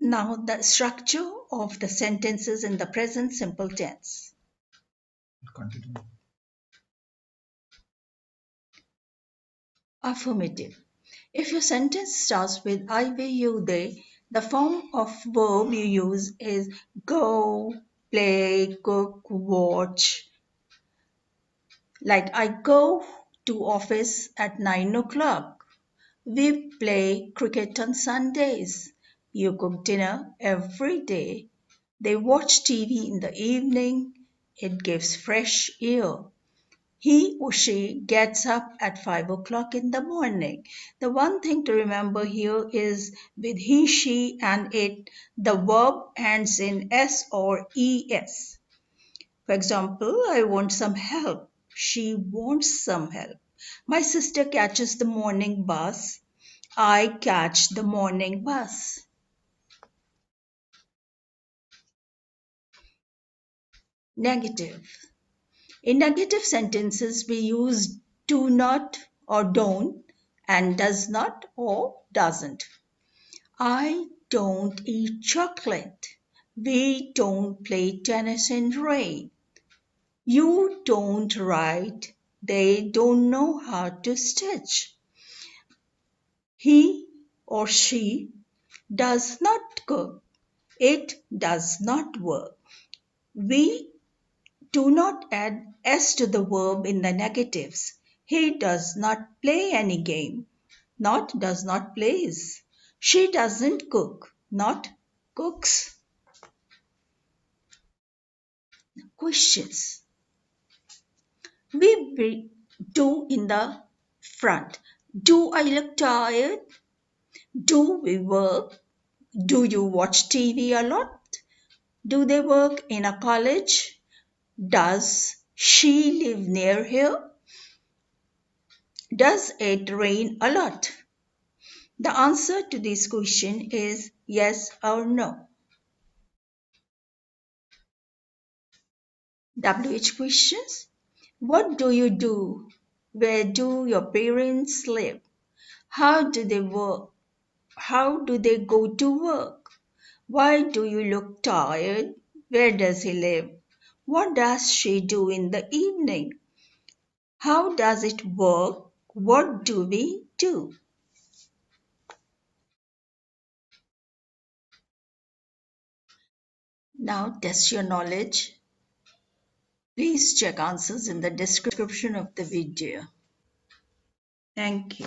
Now the structure of the sentences in the present simple tense. Continue. Affirmative. If your sentence starts with I, we, you, they, the form of verb you use is go, play, cook, watch. Like I go to office at 9 o'clock. We play cricket on Sundays. You cook dinner every day. They watch TV in the evening. It gives fresh air. He or she gets up at 5 o'clock in the morning. The one thing to remember here is with he, she, and it, the verb ends in s or es. For example, I want some help. She wants some help. My sister catches the morning bus. I catch the morning bus. Negative. In negative sentences, we use do not or don't and does not or doesn't. I don't eat chocolate. We don't play tennis in rain. You don't write. They don't know how to stitch. He or she does not cook. It does not work. We do not add s to the verb in the negatives. He does not play any game. Not does not plays. She doesn't cook. Not cooks. Questions. We do in the front. Do I look tired? Do we work? Do you watch TV a lot? Do they work in a college? Does she live near here? Does it rain a lot? The answer to this question is yes or no. WH questions. What do you do? Where do your parents live? How do they work? How do they go to work? Why do you look tired? Where does he live? What does she do in the evening? How does it work? What do we do? Now test your knowledge. Please check answers in the description of the video. Thank you.